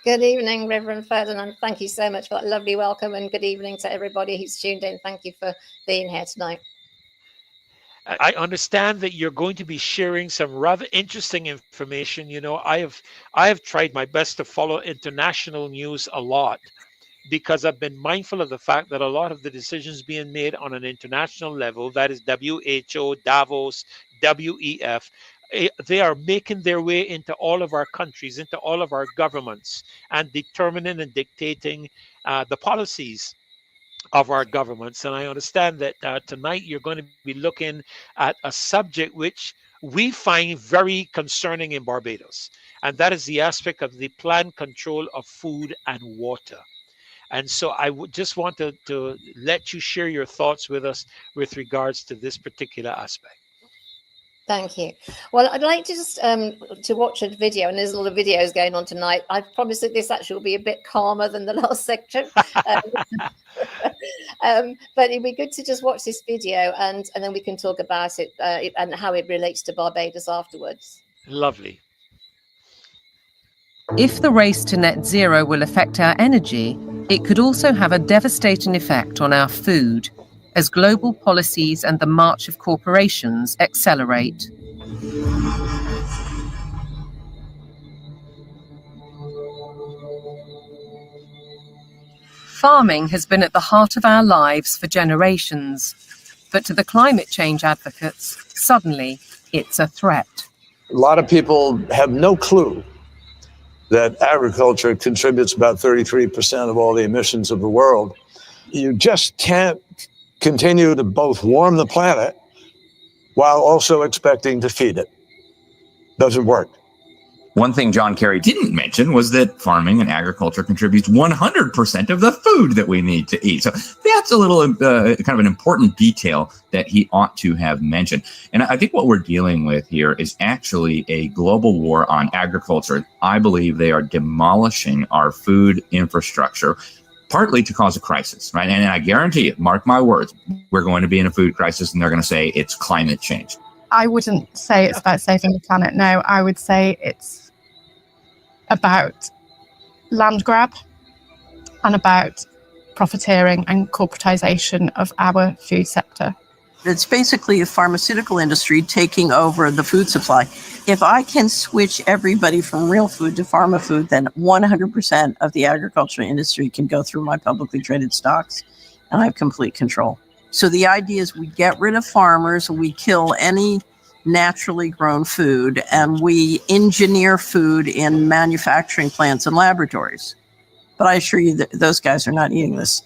Good evening, Reverend Ferdinand. Thank you so much for that lovely welcome, and good evening to everybody who's tuned in. Thank you for being here tonight. I understand that you're going to be sharing some rather interesting information. I have tried my best to follow international news a lot, because I've been mindful of the fact that a lot of the decisions being made on an international level, that is WHO, Davos, WEF, they are making their way into all of our countries, into all of our governments, and determining and dictating the policies of our governments. And I understand that tonight you're going to be looking at a subject which we find very concerning in Barbados, and that is the aspect of the planned control of food and water. And so I would just want to let you share your thoughts with us with regards to this particular aspect. Thank you. Well, I'd like to just to watch a video, and there's a lot of videos going on tonight. I promise that this actually will be a bit calmer than the last section. But it'd be good to just watch this video, and then we can talk about it and how it relates to Barbados afterwards. Lovely. If the race to net zero will affect our energy, it could also have a devastating effect on our food, as global policies and the march of corporations accelerate. Farming has been at the heart of our lives for generations, but to the climate change advocates, suddenly it's a threat. A lot of people have no clue that agriculture contributes about 33% of all the emissions of the world. You just can't continue to both warm the planet while also expecting to feed it. Doesn't work. One thing John Kerry didn't mention was that farming and agriculture contributes 100% of the food that we need to eat. So that's a little kind of an important detail that he ought to have mentioned. And I think what we're dealing with here is actually a global war on agriculture. I believe they are demolishing our food infrastructure, partly to cause a crisis, right? And I guarantee you, mark my words, we're going to be in a food crisis, and they're going to say it's climate change. I wouldn't say it's about saving the planet. No, I would say it's about land grab and about profiteering and corporatization of our food sector. It's basically the pharmaceutical industry taking over the food supply. If I can switch everybody from real food to pharma food, then 100% of the agriculture industry can go through my publicly traded stocks, and I have complete control. So the idea is we get rid of farmers, we kill any naturally grown food, and we engineer food in manufacturing plants and laboratories. But I assure you that those guys are not eating this.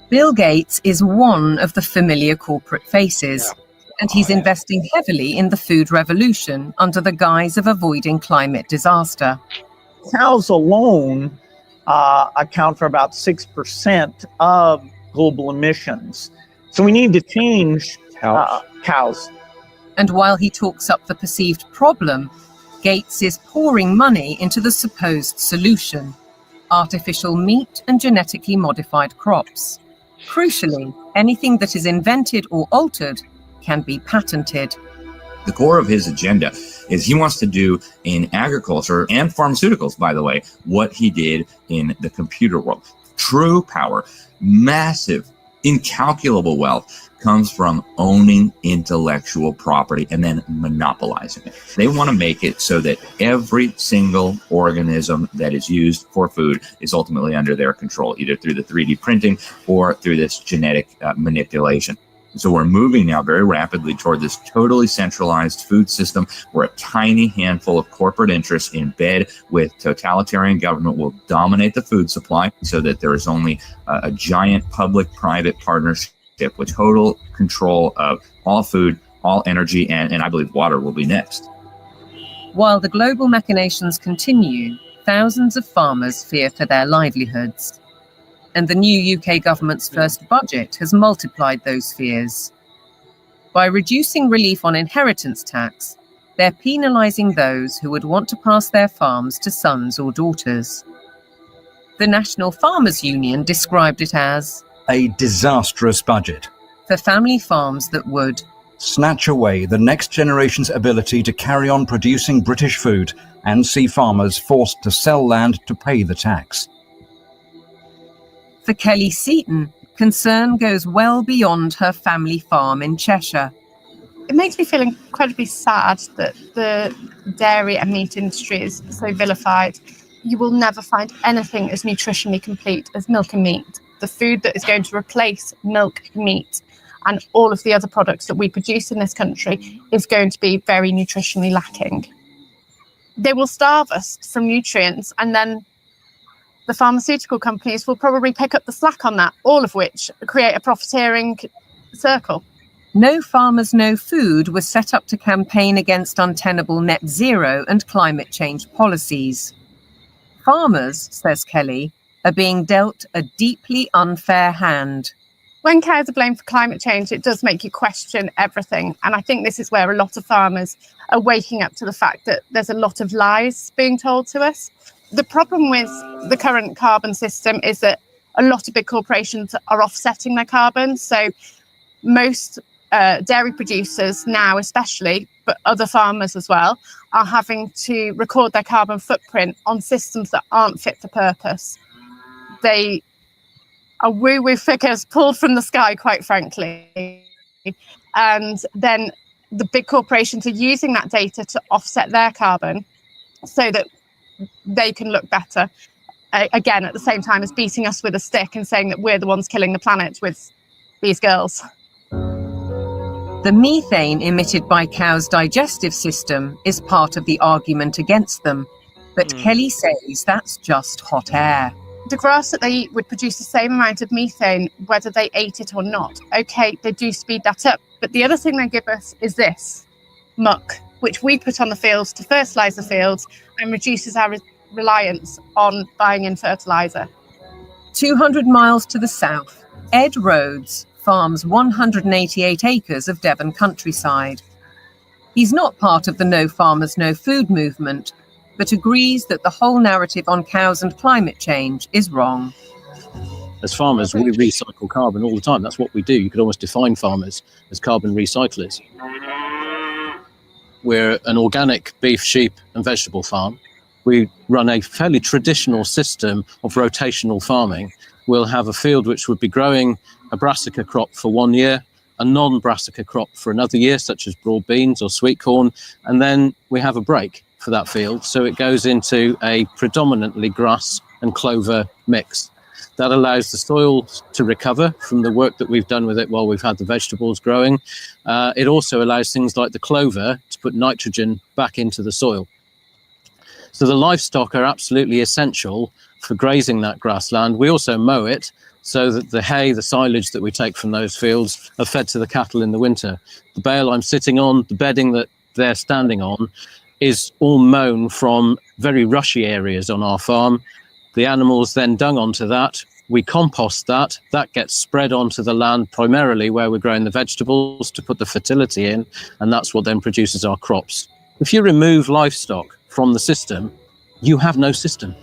Bill Gates is one of the familiar corporate faces, and he's investing heavily in the food revolution under the guise of avoiding climate disaster. Cows alone account for about 6% of global emissions. So we need to change cows. And while he talks up the perceived problem, Gates is pouring money into the supposed solution: artificial meat and genetically modified crops. Crucially, anything that is invented or altered can be patented. The core of his agenda is he wants to do in agriculture and pharmaceuticals, by the way, what he did in the computer world. True power, massive, incalculable wealth comes from owning intellectual property and then monopolizing it. They want to make it so that every single organism that is used for food is ultimately under their control, either through the 3D printing or through this genetic manipulation. So we're moving now very rapidly toward this totally centralized food system where a tiny handful of corporate interests in bed with totalitarian government will dominate the food supply, so that there is only a giant public-private partnership with total control of all food, all energy, and I believe water will be next. While the global machinations continue, thousands of farmers fear for their livelihoods. And the new UK government's first budget has multiplied those fears. By reducing relief on inheritance tax, they're penalising those who would want to pass their farms to sons or daughters. The National Farmers Union described it as a disastrous budget for family farms that would snatch away the next generation's ability to carry on producing British food and see farmers forced to sell land to pay the tax. For Kelly Seaton, concern goes well beyond her family farm in Cheshire. It makes me feel incredibly sad that the dairy and meat industry is so vilified. You will never find anything as nutritionally complete as milk and meat. The food that is going to replace milk, meat, and all of the other products that we produce in this country is going to be very nutritionally lacking. They will starve us from nutrients, and then the pharmaceutical companies will probably pick up the slack on that, all of which create a profiteering circle. No Farmers, No Food was set up to campaign against untenable net zero and climate change policies. Farmers, says Kelly, are being dealt a deeply unfair hand. When cows are blamed for climate change, it does make you question everything. And I think this is where a lot of farmers are waking up to the fact that there's a lot of lies being told to us. The problem with the current carbon system is that a lot of big corporations are offsetting their carbon. So most dairy producers now especially, but other farmers as well, are having to record their carbon footprint on systems that aren't fit for purpose. They are woo-woo figures pulled from the sky, quite frankly. And then the big corporations are using that data to offset their carbon so that they can look better. Again, at the same time as beating us with a stick and saying that we're the ones killing the planet with these girls. The methane emitted by cows' digestive system is part of the argument against them, but Kelly says that's just hot air. The grass that they eat would produce the same amount of methane whether they ate it or not. Okay, they do speed that up, but the other thing they give us is this, muck, which we put on the fields to fertilise the fields and reduces our reliance on buying in fertiliser. 200 miles to the south, Ed Rhodes farms 188 acres of Devon countryside. He's not part of the No Farmers, No Food movement, but agrees that the whole narrative on cows and climate change is wrong. As farmers, we recycle carbon all the time. That's what we do. You could almost define farmers as carbon recyclers. We're an organic beef, sheep and vegetable farm. We run a fairly traditional system of rotational farming. We'll have a field which would be growing a brassica crop for 1 year, a non-brassica crop for another year, such as broad beans or sweet corn, and then we have a break for that field. So it goes into a predominantly grass and clover mix. That allows the soil to recover from the work that we've done with it while we've had the vegetables growing. It also allows things like the clover to put nitrogen back into the soil. So the livestock are absolutely essential for grazing that grassland. We also mow it so that the hay, the silage that we take from those fields are fed to the cattle in the winter. The bale I'm sitting on, the bedding that they're standing on, is all mown from very rushy areas on our farm. The animals then dung onto that. We compost that. That gets spread onto the land, primarily where we're growing the vegetables to put the fertility in, and that's what then produces our crops. If you remove livestock from the system, you have no system.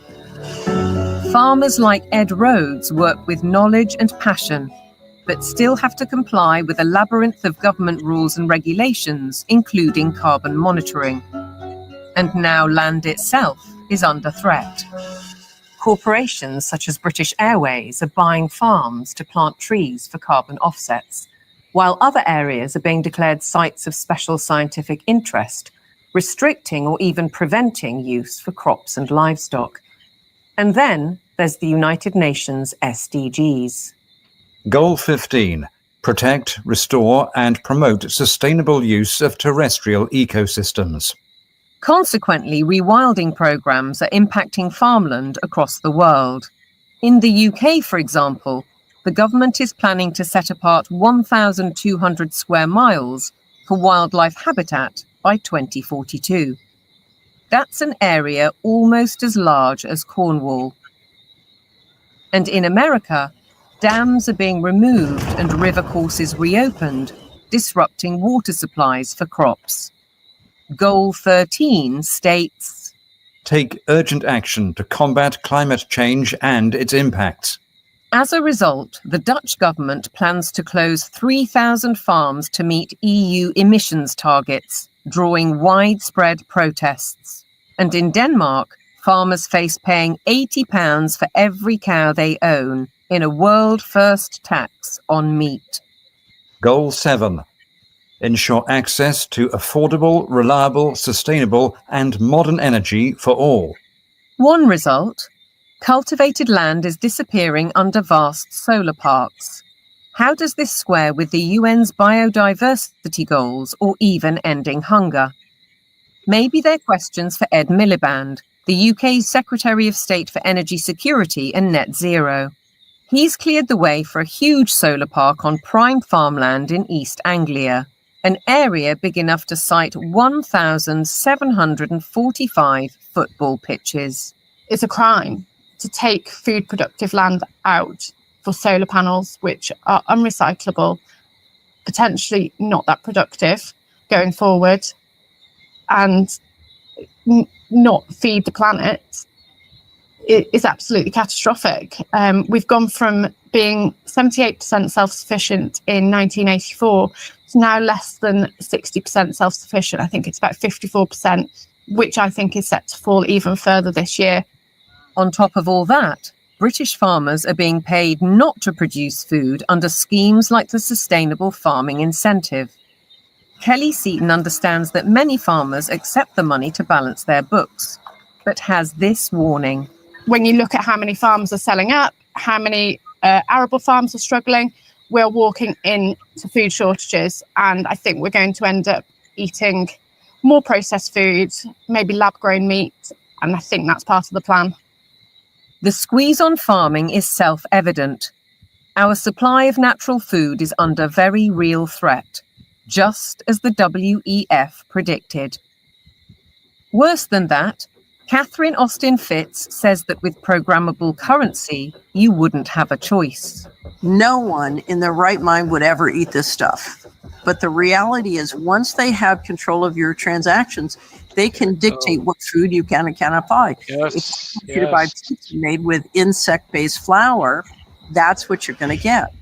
Farmers like Ed Rhodes work with knowledge and passion, but still have to comply with a labyrinth of government rules and regulations, including carbon monitoring. And now land itself is under threat. Corporations such as British Airways are buying farms to plant trees for carbon offsets, while other areas are being declared sites of special scientific interest, restricting or even preventing use for crops and livestock. And then there's the United Nations SDGs. Goal 15. Protect, restore and promote sustainable use of terrestrial ecosystems. Consequently, rewilding programmes are impacting farmland across the world. In the UK, for example, the government is planning to set apart 1,200 square miles for wildlife habitat by 2042. That's an area almost as large as Cornwall. And in America, dams are being removed and river courses reopened, disrupting water supplies for crops. Goal 13 states, Take urgent action to combat climate change and its impacts. As a result, the Dutch government plans to close 3,000 farms to meet EU emissions targets, drawing widespread protests. And in Denmark, farmers face paying £80 for every cow they own in a world-first tax on meat. Goal 7. Ensure access to affordable, reliable, sustainable and modern energy for all. One result: cultivated land is disappearing under vast solar parks. How does this square with the UN's biodiversity goals or even ending hunger? Maybe they're questions for Ed Miliband, the UK's Secretary of State for Energy Security and Net Zero. He's cleared the way for a huge solar park on prime farmland in East Anglia, an area big enough to site 1,745 football pitches. It's a crime to take food productive land out for solar panels, which are unrecyclable, potentially not that productive going forward, and not feed the planet. It is absolutely catastrophic. We've gone from being 78% self-sufficient in 1984 to now less than 60% self-sufficient. I think it's about 54%, which I think is set to fall even further this year. On top of all that, British farmers are being paid not to produce food under schemes like the Sustainable Farming Incentive. Kelly Seaton understands that many farmers accept the money to balance their books, but has this warning. When you look at how many farms are selling up, how many arable farms are struggling, we're walking into food shortages. And I think we're going to end up eating more processed foods, maybe lab-grown meat. And I think that's part of the plan. The squeeze on farming is self-evident. Our supply of natural food is under very real threat, just as the WEF predicted. Worse than that, Catherine Austin Fitz says that with programmable currency, you wouldn't have a choice. No one in their right mind would ever eat this stuff. But the reality is, once they have control of your transactions, they can dictate what food you can and cannot buy. Yes, If you buy pizza made with insect-based flour, that's what you're going to get.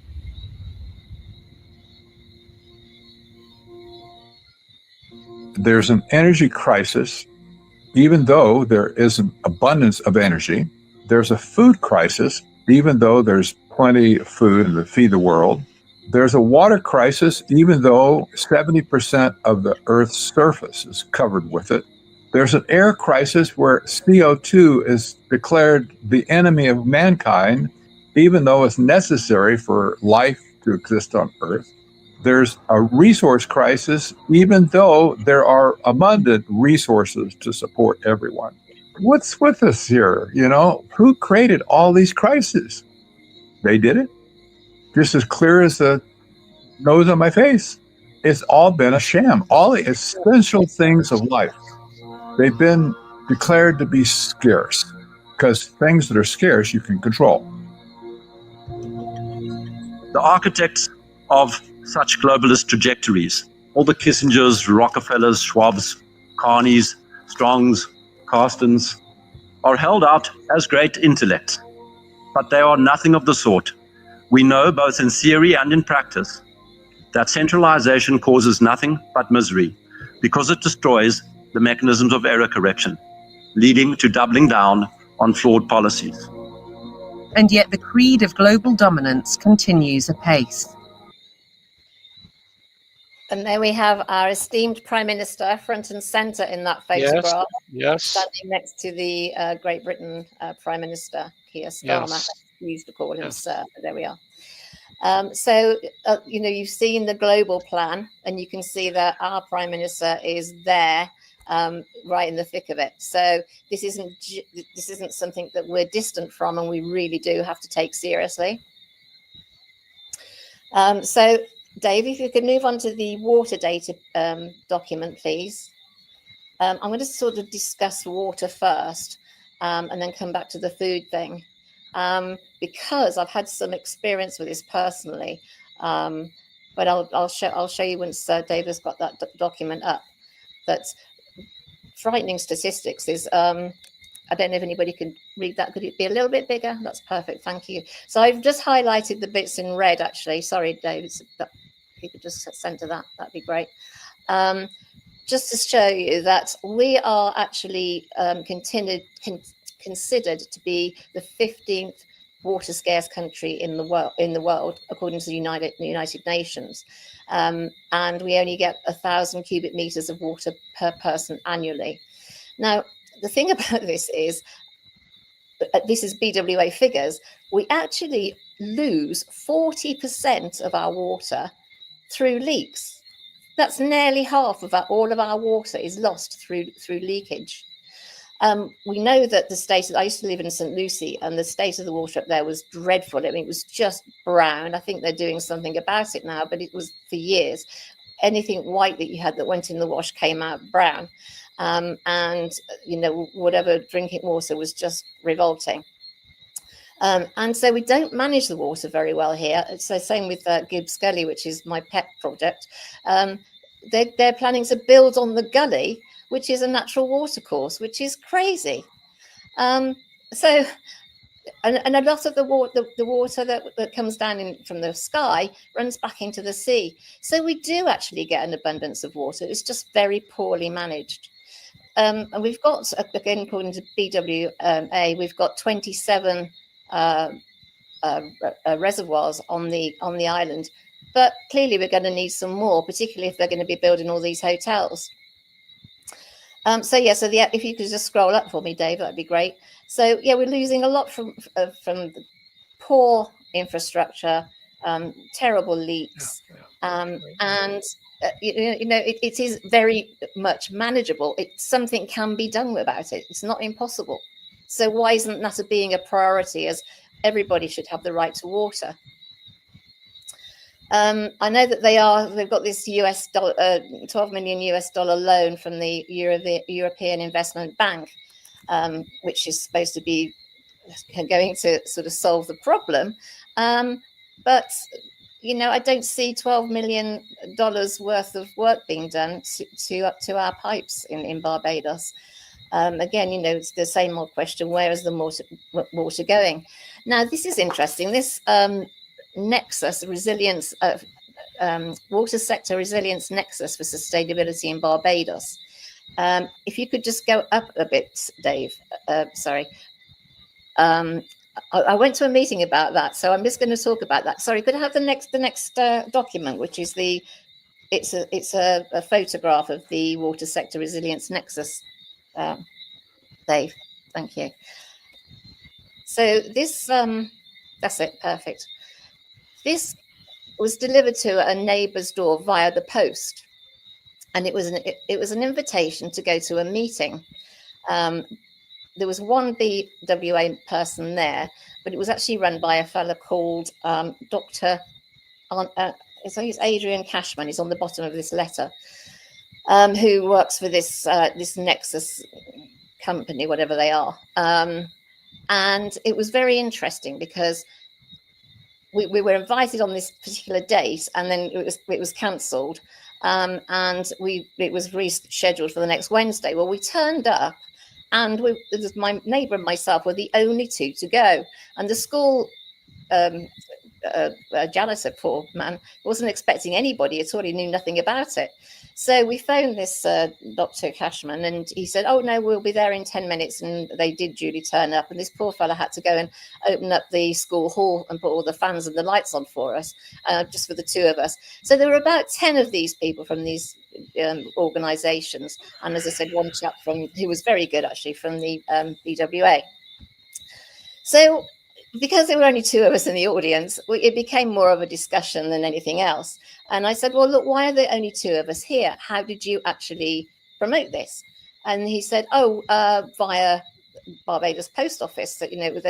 There's an energy crisis. Even though there is an abundance of energy, there's a food crisis. Even though there's plenty of food to feed the world, there's a water crisis. Even though 70% of the Earth's surface is covered with it, there's an air crisis where CO2 is declared the enemy of mankind, even though it's necessary for life to exist on Earth. There's a resource crisis, even though there are abundant resources to support everyone. What's with us here? You know, who created all these crises? They did it. Just as clear as the nose on my face. It's all been a sham. All the essential things of life, they've been declared to be scarce, because things that are scarce you can control. The architects of such globalist trajectories, all the Kissingers, Rockefellers, Schwabs, Carneys, Strongs, Carstens, are held out as great intellects, but they are nothing of the sort. We know both in theory and in practice that centralization causes nothing but misery, because it destroys the mechanisms of error correction, leading to doubling down on flawed policies. And yet the creed of global dominance continues apace. And there we have our esteemed Prime Minister front and centre in that photograph. Yes. Standing next to the Great Britain Prime Minister, Keir Starmer. Yes. We used to call him Sir, but there we are. You've seen the global plan, and you can see that our Prime Minister is there, right in the thick of it. So this isn't something that we're distant from, and we really do have to take seriously. Dave, if you could move on to the water data document, please. I'm going to sort of discuss water first, and then come back to the food thing, because I've had some experience with this personally. But I'll show you once Dave has got that document up. That's frightening statistics. Is I don't know if anybody can read that. Could it be a little bit bigger? That's perfect. Thank you. So I've just highlighted the bits in red, actually. Sorry, Dave. If you could just center that, that'd be great. just to show you that we are actually considered to be the 15th water scarce country in the world, according to the United Nations, and we only get 1,000 cubic meters of water per person annually. Now, the thing about this is BWA figures. We actually lose 40% of our water through leaks. That's nearly half of all of our water is lost through leakage. We know that the state, I used to live in St. Lucie, and the state of the water up there was dreadful. I mean, it was just brown. I think they're doing something about it now, but it was for years. Anything white that you had that went in the wash came out brown. And, you know, whatever drinking water was just revolting. And so we don't manage the water very well here. So same with Gibbs Gully, which is my pet project. They're planning to build on the gully, which is a natural water course, which is crazy. And a lot of the water that comes down from the sky runs back into the sea. So we do actually get an abundance of water. It's just very poorly managed. And we've got, again, according to BWA, we've got 27 reservoirs on the island. But clearly we're going to need some more, particularly if they're going to be building all these hotels. If you could just scroll up for me, Dave, that'd be great. So yeah, we're losing a lot from the poor infrastructure, terrible leaks, it is very much manageable. Something can be done about it. It's not impossible. So why isn't that being a priority, as everybody should have the right to water? I know that they've got this $12 million loan from the European Investment Bank, which is supposed to be going to sort of solve the problem. But, you know, I don't see $12 million worth of work being done to our pipes in Barbados. Again, you know, it's the same old question, where is the water going? Now, this is interesting. This nexus, resilience, water sector resilience nexus for sustainability in Barbados. If you could just go up a bit, Dave. Sorry. I went to a meeting about that, so I'm just going to talk about that. Sorry, could I have the next document, which is it's a photograph of the water sector resilience nexus. Dave, thank you. So this, that's it, perfect. This was delivered to a neighbour's door via the post, and it was an invitation to go to a meeting. There was one BWA person there, but it was actually run by a fellow called Dr. He's Adrian Cashman. He's on the bottom of this letter, who works for this Nexus company, whatever they are. And it was very interesting because we were invited on this particular date, and then it was cancelled, and it was rescheduled for the next Wednesday. Well, we turned up, and my neighbour and myself were the only two to go, and the school janitor, poor man, wasn't expecting anybody at all. He knew nothing about it. So we phoned this Dr. Cashman, and he said, "Oh no, we'll be there in 10 minutes." And they did duly turn up, and this poor fella had to go and open up the school hall and put all the fans and the lights on for us, just for the two of us. So there were about 10 of these people from these organisations, and as I said, one chap who was very good actually from the BWA. So because there were only two of us in the audience, it became more of a discussion than anything else. And I said, "Well, look, why are there only two of us here? How did you actually promote this?" And he said, "Oh, via Barbados Post Office. That, you know,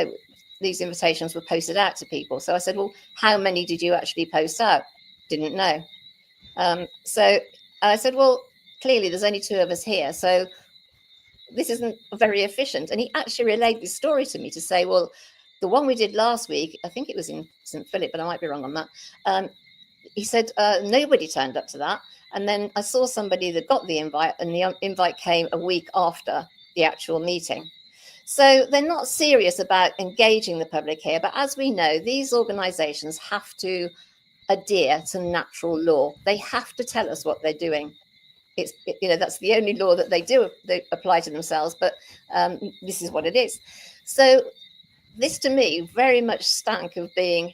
these invitations were posted out to people." So I said, "Well, how many did you actually post out?" Didn't know. So I said, "Well, clearly there's only two of us here, so this isn't very efficient." And he actually relayed this story to me to say, "Well, the one we did last week, I think it was in St. Philip, but I might be wrong on that." He said nobody turned up to that. And then I saw somebody that got the invite, and the invite came a week after the actual meeting. So they're not serious about engaging the public here. But as we know, these organisations have to adhere to natural law. They have to tell us what they're doing. that's the only law that they apply to themselves, but this is what it is. So this to me very much stank of being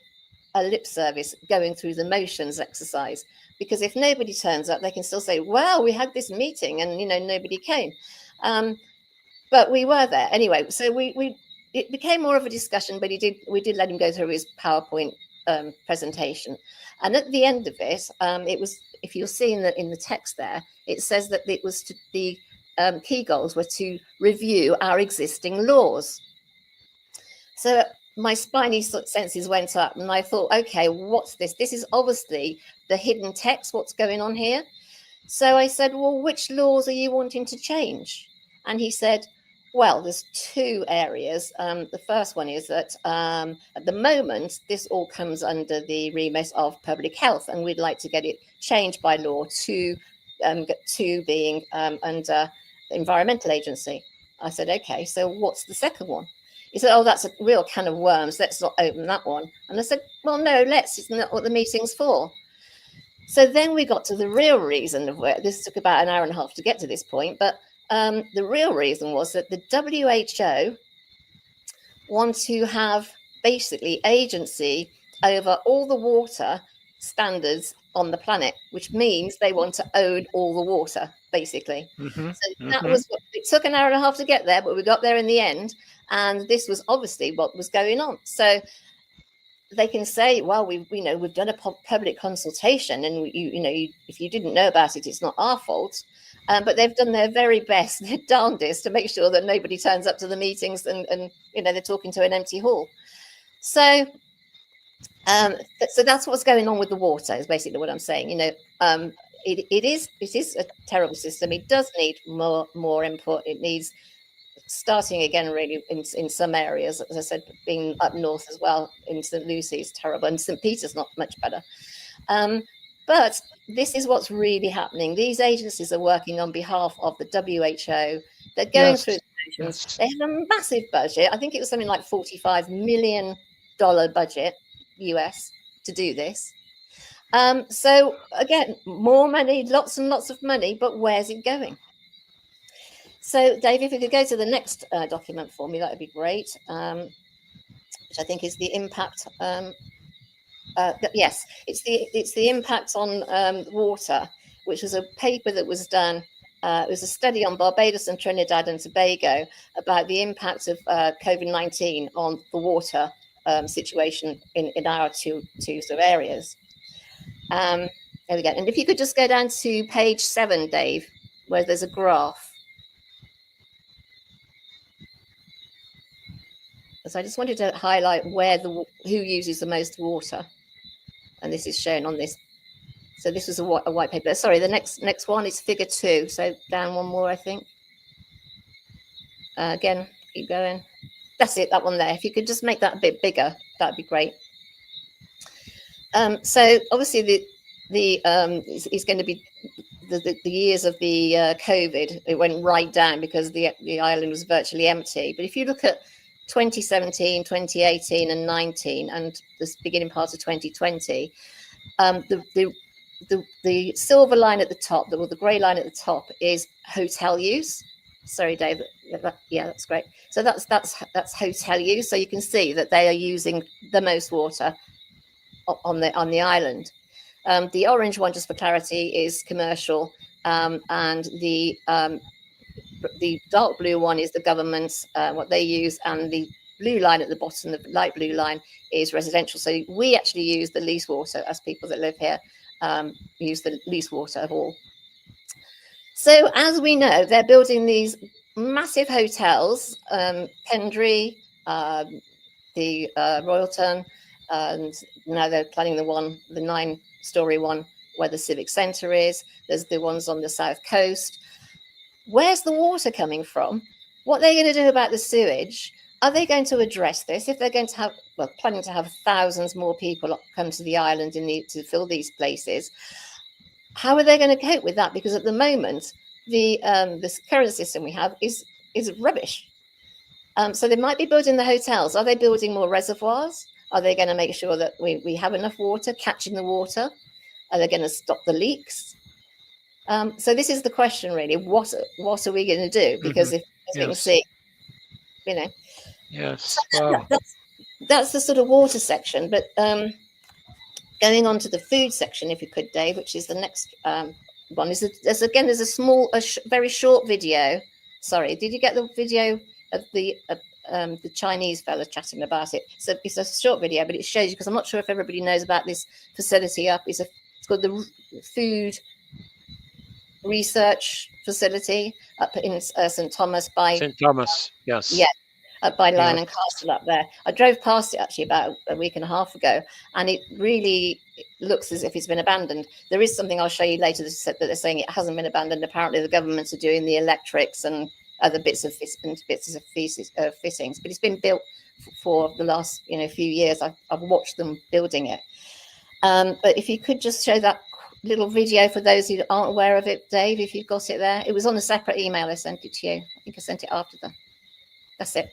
a lip service, going through the motions exercise, because if nobody turns up, they can still say, well, we had this meeting and nobody came, but we were there anyway. So it became more of a discussion, but we did let him go through his PowerPoint presentation, and at the end of it, it was, if you'll see in the text there, it says that it was the key goals were to review our existing laws. So my spiny senses went up, and I thought, okay, what's this? This is obviously the hidden text. What's going on here? So I said, well, which laws are you wanting to change? And he said, well, there's two areas. The first one is that at the moment, this all comes under the remit of public health, and we'd like to get it changed by law to being under the Environmental Agency. I said, okay, so what's the second one? He said, oh, that's a real can of worms. Let's not open that one. And I said, well, no, let's. Isn't that what the meeting's for? So then we got to the real reason of where this took about an hour and a half to get to this point. But the real reason was that the WHO want to have basically agency over all the water standards on the planet, which means they want to own all the water, basically. So that was what it took, an hour and a half to get there, but we got there in the end. And this was obviously what was going on. So they can say, well, we've done a public consultation, and if you didn't know about it, it's not our fault. But they've done their very best, their darndest, to make sure that nobody turns up to the meetings and they're talking to an empty hall. So so that's what's going on with the water, is basically what I'm saying. It is a terrible system. It does need more input. It needs starting again, really, in some areas. As I said, being up north as well, in St. Lucie is terrible, and St. Peter's not much better. But this is what's really happening. These agencies are working on behalf of the WHO. They're going through the motions. They have a massive budget. I think it was something like $45 million budget US to do this. So again, more money, lots and lots of money, but where's it going? So Dave, if we could go to the next document for me, that would be great. Which I think is the impact. Yes, it's the impact on water, which was a paper that was done. It was a study on Barbados and Trinidad and Tobago about the impact of COVID-19 on the water situation in our two sort of areas. There we go. And if you could just go down to page 7, Dave, where there's a graph. So I just wanted to highlight who uses the most water, and this is shown on this. So this was a white paper. Sorry, the next one is figure 2. So down one more, I think. Again, keep going. That's it, that one there. If you could just make that a bit bigger, that'd be great. So obviously it's going to be the years of the COVID. It went right down because the island was virtually empty. But if you look at 2017, 2018, and 19, and the beginning part of 2020, the silver line at the top, the grey line at the top, is hotel use. Sorry, Dave. Yeah, that's great. So that's hotel use. So you can see that they are using the most water on the island. The orange one, just for clarity, is commercial, and the dark blue one is the government's, what they use, and the blue line at the bottom, the light blue line, is residential. So we actually use the least water, as people that live here use the least water of all. So as we know, they're building these massive hotels, Pendry, the Royalton, and now they're planning the 9-story one where the Civic Centre is. There's the ones on the south coast. Where's the water coming from? What are they going to do about the sewage? Are they going to address this? If they're going to have, planning to have thousands more people come to the island and need to fill these places, how are they going to cope with that? Because at the moment, the current system we have is rubbish. So they might be building the hotels. Are they building more reservoirs? Are they going to make sure that we have enough water, catching the water? Are they going to stop the leaks? So this is the question, really. What are we going to do? Because if, as we can see, you know, yes, wow. That's the sort of water section. But going on to the food section, if you could, Dave, which is the next one, there's a small, very short video. Sorry, did you get the video of the Chinese fella chatting about it? So it's a short video, but it shows you, because I'm not sure if everybody knows about this facility up. It's called the Food Research Facility up in St Thomas by St Thomas, yes. Yeah, up by Lynn and Castle up there. I drove past it actually about a week and a half ago, and it really looks as if it's been abandoned. There is something I'll show you later that they're saying it hasn't been abandoned. Apparently the governments are doing the electrics and other bits of fittings, but it's been built for the last few years. I've watched them building it. But if you could just show that little video for those who aren't aware of it, Dave, if you've got it there. It was on a separate email. I sent it to you. I think I sent it after that's it.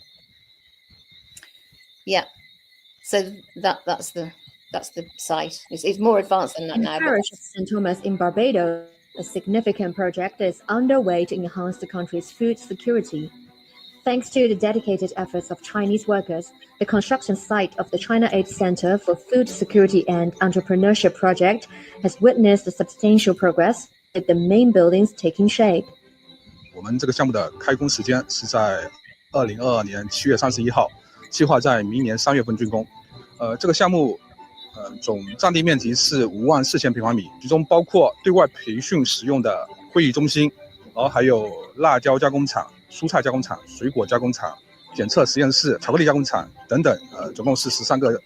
Yeah. So that's the site. It's more advanced than that now. In the parish of St Thomas in Barbados, a significant project is underway to enhance the country's food security. Thanks to the dedicated efforts of Chinese workers, the construction site of the China Aid Center for Food Security and Entrepreneurship project has witnessed a substantial progress, with the main buildings taking shape. 我们这个项目的开工时间是在2022年7月31号，计划在明年3月份竣工。这个项目总占地面积是54000平方米，其中包括对外培训使用的会议中心，然后还有辣椒加工厂、蔬菜加工厂、水果加工厂、检测实验室、巧克力加工厂等等，总共是13个。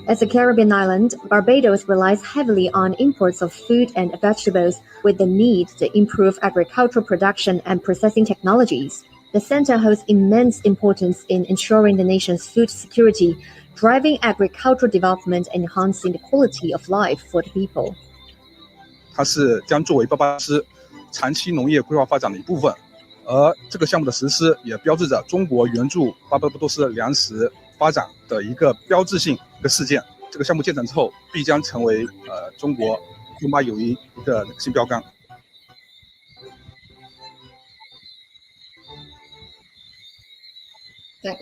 As a Caribbean island, Barbados relies heavily on imports of food and vegetables, with the need to improve agricultural production and processing technologies. The center holds immense importance in ensuring the nation's food security, driving agricultural development and enhancing the quality of life for the people. 它是将作为巴巴斯长期农业规划发展的一部分，而这个项目的实施也标志着中国援助巴巴多斯粮食发展的一个标志性的事件。这个项目建成之后，必将成为中国中巴友谊的新标杆。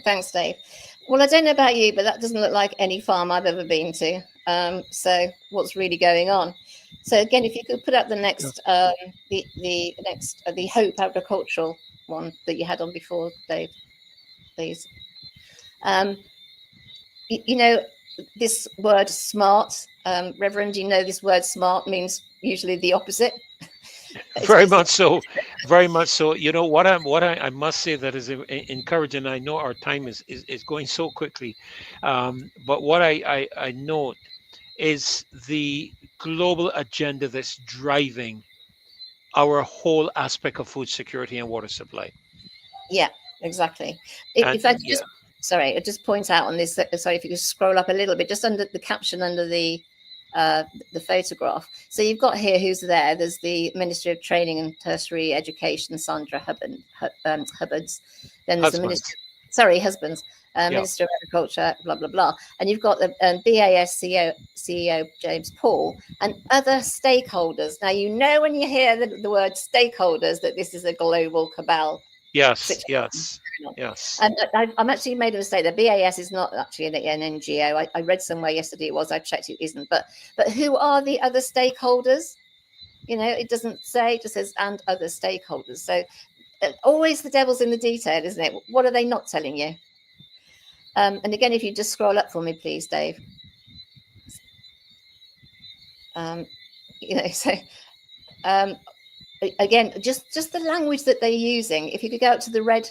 Thanks, Dave. Well, I don't know about you, but that doesn't look like any farm I've ever been to. So what's really going on? So again, if you could put up the next, the Hope agricultural one that you had on before, Dave, please. You know, this word smart, Reverend, you know this word smart means usually the opposite. Very much so, very much so. You know what I must say that is encouraging. I know our time is going so quickly, but what I note is the global agenda that's driving our whole aspect of food security and water supply. Yeah, exactly. If I could just point out on this. Sorry, if you could scroll up a little bit, just under the caption under the photograph. So you've got here who's there. There's the Ministry of Training and Tertiary Education, Sandra Hubbards. Then there's the Minister. Sorry, husbands. Minister of Agriculture, blah blah blah. And you've got the BAS CEO James Paul and other stakeholders. Now you know when you hear the word stakeholders that this is a global cabal. Yes, yes. Yes. And I'm actually made a mistake. The BAS is not actually an NGO. I read somewhere yesterday it was. I checked it isn't. But who are the other stakeholders? You know, it doesn't say. It just says and other stakeholders. So always the devil's in the detail, isn't it? What are they not telling you? And again, if you just scroll up for me, please, Dave. You know, so. Again, just the language that they're using. If you could go up to the red,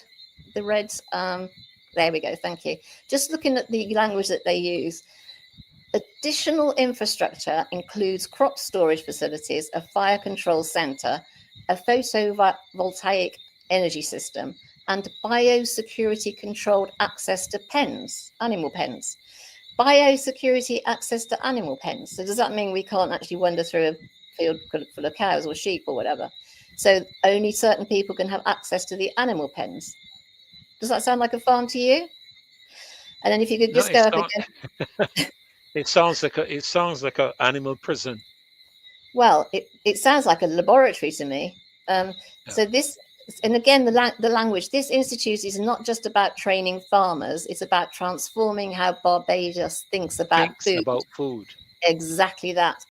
there we go. Thank you. Just looking at the language that they use. Additional infrastructure includes crop storage facilities, a fire control center, a photovoltaic energy system, and biosecurity controlled access to pens, animal pens. Biosecurity access to animal pens. So does that mean we can't actually wander through a field full of cows or sheep or whatever? So only certain people can have access to the animal pens. Does that sound like a farm to you? And then if you could just go up again. It sounds like an animal prison. Well, it sounds like a laboratory to me. So this, and again, the language, this institute is not just about training farmers, it's about transforming how Barbados thinks about food. food. Exactly that.